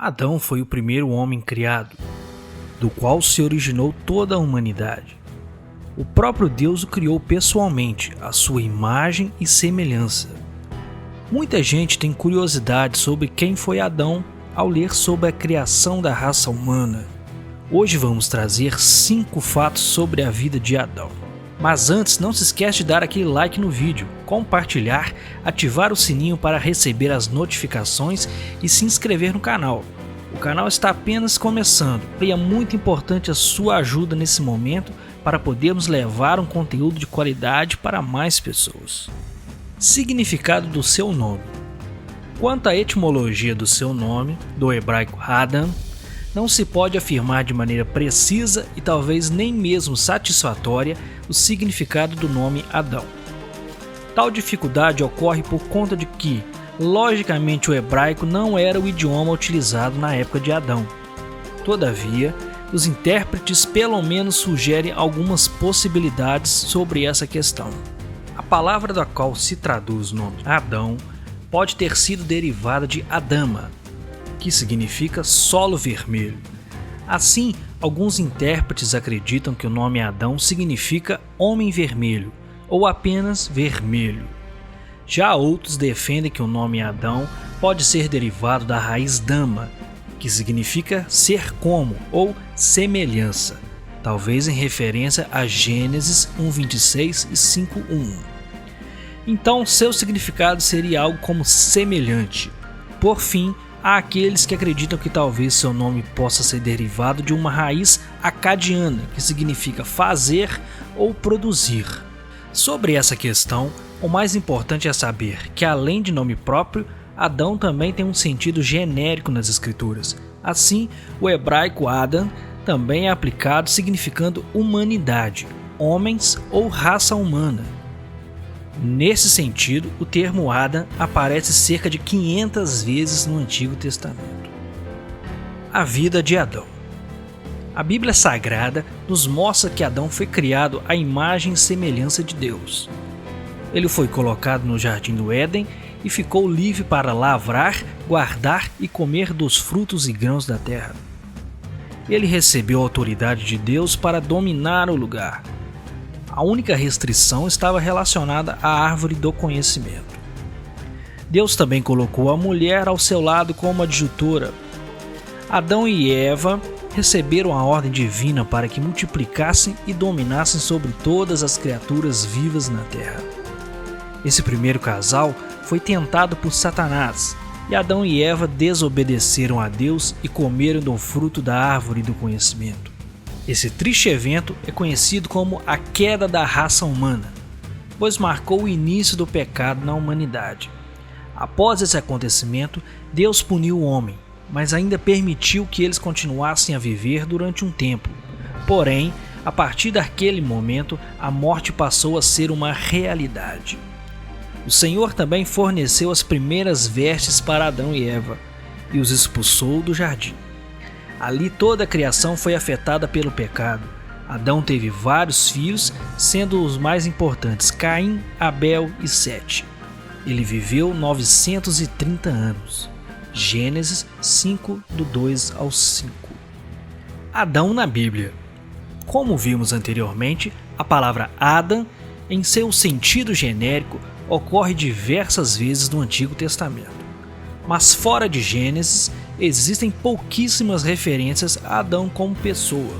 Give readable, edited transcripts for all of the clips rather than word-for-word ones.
Adão foi o primeiro homem criado, do qual se originou toda a humanidade. O próprio Deus o criou pessoalmente, à sua imagem e semelhança. Muita gente tem curiosidade sobre quem foi Adão ao ler sobre a criação da raça humana. Hoje vamos trazer 5 fatos sobre a vida de Adão. Mas antes, não se esquece de dar aquele like no vídeo, compartilhar, ativar o sininho para receber as notificações e se inscrever no canal. O canal está apenas começando e é muito importante a sua ajuda nesse momento para podermos levar um conteúdo de qualidade para mais pessoas. Significado do seu nome. Quanto à etimologia do seu nome, do hebraico Adam, não se pode afirmar de maneira precisa e talvez nem mesmo satisfatória o significado do nome Adão. Tal dificuldade ocorre por conta de que, logicamente, o hebraico não era o idioma utilizado na época de Adão. Todavia, os intérpretes pelo menos sugerem algumas possibilidades sobre essa questão. A palavra da qual se traduz o nome Adão pode ter sido derivada de Adama, que significa solo vermelho. Assim, alguns intérpretes acreditam que o nome Adão significa homem vermelho ou apenas vermelho. Já outros defendem que o nome Adão pode ser derivado da raiz Dama, que significa ser como ou semelhança, talvez em referência a Gênesis 1:26 e 5:1. Então, seu significado seria algo como semelhante. Por fim, há aqueles que acreditam que talvez seu nome possa ser derivado de uma raiz acadiana, que significa fazer ou produzir. Sobre essa questão, o mais importante é saber que, além de nome próprio, Adão também tem um sentido genérico nas escrituras. Assim, o hebraico Adam também é aplicado significando humanidade, homens ou raça humana. Nesse sentido, o termo Adam aparece cerca de 500 vezes no Antigo Testamento. A vida de Adão. A Bíblia Sagrada nos mostra que Adão foi criado à imagem e semelhança de Deus. Ele foi colocado no jardim do Éden e ficou livre para lavrar, guardar e comer dos frutos e grãos da terra. Ele recebeu a autoridade de Deus para dominar o lugar. A única restrição estava relacionada à árvore do conhecimento. Deus também colocou a mulher ao seu lado como adjutora. Adão e Eva receberam a ordem divina para que multiplicassem e dominassem sobre todas as criaturas vivas na terra. Esse primeiro casal foi tentado por Satanás, e Adão e Eva desobedeceram a Deus e comeram do fruto da árvore do conhecimento. Esse triste evento é conhecido como a queda da raça humana, pois marcou o início do pecado na humanidade. Após esse acontecimento, Deus puniu o homem, mas ainda permitiu que eles continuassem a viver durante um tempo. Porém, a partir daquele momento, a morte passou a ser uma realidade. O Senhor também forneceu as primeiras vestes para Adão e Eva e os expulsou do jardim. Ali toda a criação foi afetada pelo pecado. Adão teve vários filhos, sendo os mais importantes Caim, Abel e Sete. Ele viveu 930 anos. Gênesis 5, do 2 ao 5. Adão na Bíblia. Como vimos anteriormente, a palavra Adam, em seu sentido genérico, ocorre diversas vezes no Antigo Testamento. Mas fora de Gênesis, existem pouquíssimas referências a Adão como pessoa.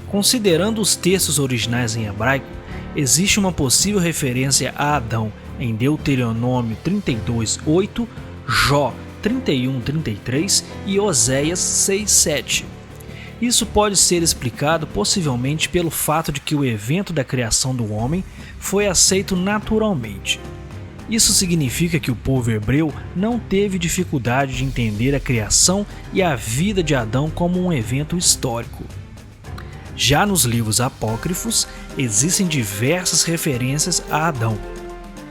Considerando os textos originais em hebraico, existe uma possível referência a Adão em Deuteronômio 32:8, Jó 31:33 e Oséias 6:7. Isso pode ser explicado possivelmente pelo fato de que o evento da criação do homem foi aceito naturalmente. Isso significa que o povo hebreu não teve dificuldade de entender a criação e a vida de Adão como um evento histórico. Já nos livros apócrifos, existem diversas referências a Adão.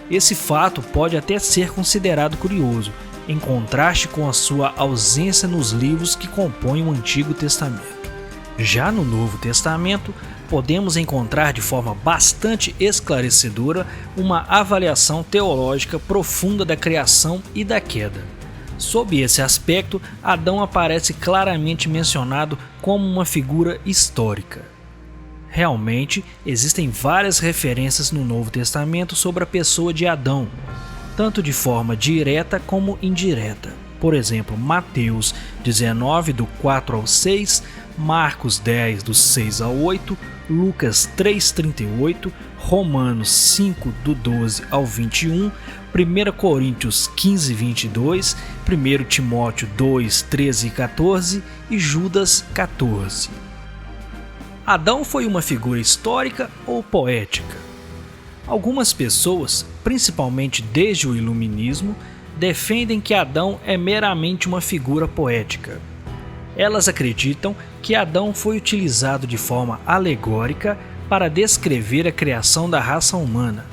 Esse fato pode até ser considerado curioso, em contraste com a sua ausência nos livros que compõem o Antigo Testamento. Já no Novo Testamento, podemos encontrar de forma bastante esclarecedora uma avaliação teológica profunda da criação e da queda. Sob esse aspecto, Adão aparece claramente mencionado como uma figura histórica. Realmente, existem várias referências no Novo Testamento sobre a pessoa de Adão, tanto de forma direta como indireta. Por exemplo, Mateus 19, do 4 ao 6, Marcos 10, do 6 ao 8, Lucas 3,38, Romanos 5, do 12 ao 21, 1 Coríntios 15, 22, 1 Timóteo 2, 13 e 14 e Judas 14. Adão foi uma figura histórica ou poética? Algumas pessoas, principalmente desde o Iluminismo, defendem que Adão é meramente uma figura poética. Elas acreditam que Adão foi utilizado de forma alegórica para descrever a criação da raça humana.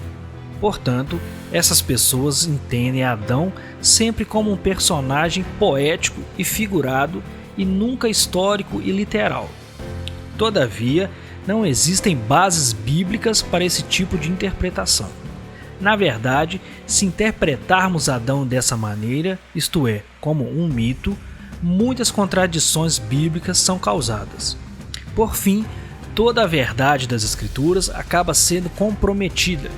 Portanto, essas pessoas entendem Adão sempre como um personagem poético e figurado e nunca histórico e literal. Todavia, não existem bases bíblicas para esse tipo de interpretação. Na verdade, se interpretarmos Adão dessa maneira, isto é, como um mito, muitas contradições bíblicas são causadas. Por fim, toda a verdade das Escrituras acaba sendo comprometida.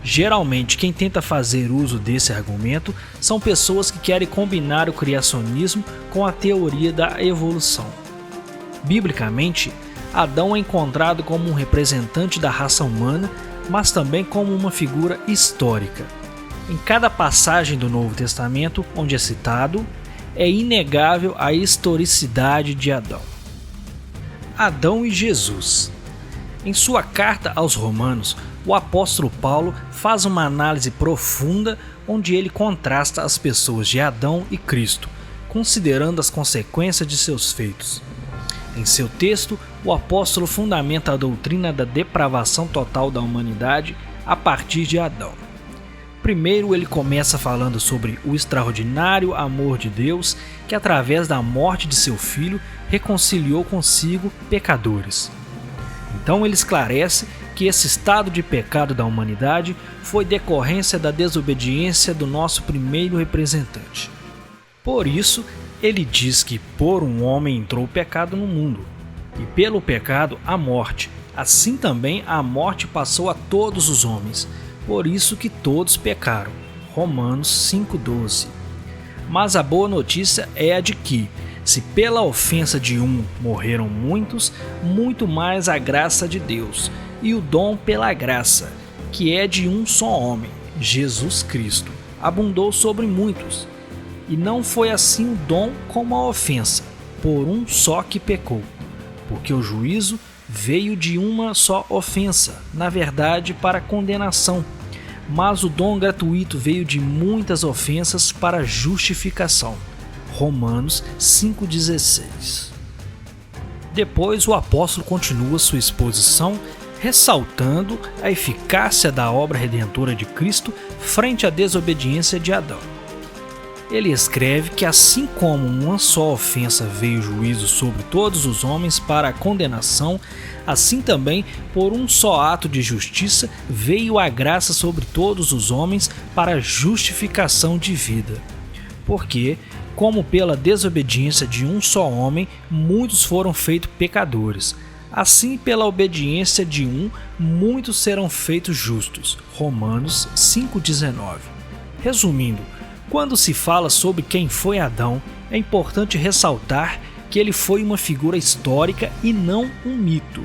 Geralmente, quem tenta fazer uso desse argumento são pessoas que querem combinar o criacionismo com a teoria da evolução. Biblicamente, Adão é encontrado como um representante da raça humana, mas também como uma figura histórica. Em cada passagem do Novo Testamento onde é citado, é inegável a historicidade de Adão. Adão e Jesus. Em sua carta aos Romanos, o apóstolo Paulo faz uma análise profunda onde ele contrasta as pessoas de Adão e Cristo, considerando as consequências de seus feitos. Em seu texto, o apóstolo fundamenta a doutrina da depravação total da humanidade a partir de Adão. Primeiro, ele começa falando sobre o extraordinário amor de Deus que, através da morte de seu filho, reconciliou consigo pecadores. Então, ele esclarece que esse estado de pecado da humanidade foi decorrência da desobediência do nosso primeiro representante. Por isso, ele diz que por um homem entrou o pecado no mundo, e pelo pecado a morte. Assim também a morte passou a todos os homens, por isso que todos pecaram. Romanos 5,12. Mas a boa notícia é a de que, se pela ofensa de um morreram muitos, muito mais a graça de Deus, e o dom pela graça, que é de um só homem, Jesus Cristo, abundou sobre muitos. E não foi assim o dom como a ofensa, por um só que pecou. Porque o juízo veio de uma só ofensa, na verdade para condenação, mas o dom gratuito veio de muitas ofensas para justificação. Romanos 5,16. Depois o apóstolo continua sua exposição, ressaltando a eficácia da obra redentora de Cristo frente à desobediência de Adão. Ele escreve que assim como uma só ofensa veio juízo sobre todos os homens para a condenação, assim também por um só ato de justiça veio a graça sobre todos os homens para a justificação de vida. Porque, como pela desobediência de um só homem, muitos foram feitos pecadores, assim pela obediência de um, muitos serão feitos justos. Romanos 5,19. Resumindo, quando se fala sobre quem foi Adão, é importante ressaltar que ele foi uma figura histórica e não um mito.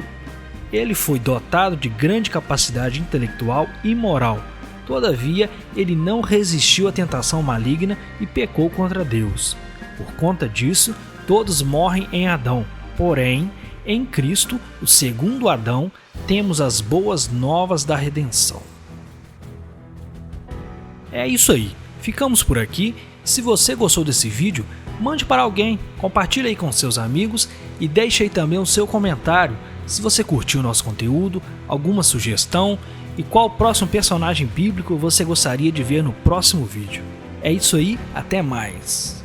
Ele foi dotado de grande capacidade intelectual e moral. Todavia, ele não resistiu à tentação maligna e pecou contra Deus. Por conta disso, todos morrem em Adão. Porém, em Cristo, o segundo Adão, temos as boas novas da redenção. É isso aí. Ficamos por aqui. Se você gostou desse vídeo, mande para alguém, compartilhe aí com seus amigos e deixe aí também o seu comentário se você curtiu o nosso conteúdo, alguma sugestão e qual próximo personagem bíblico você gostaria de ver no próximo vídeo. É isso aí, até mais!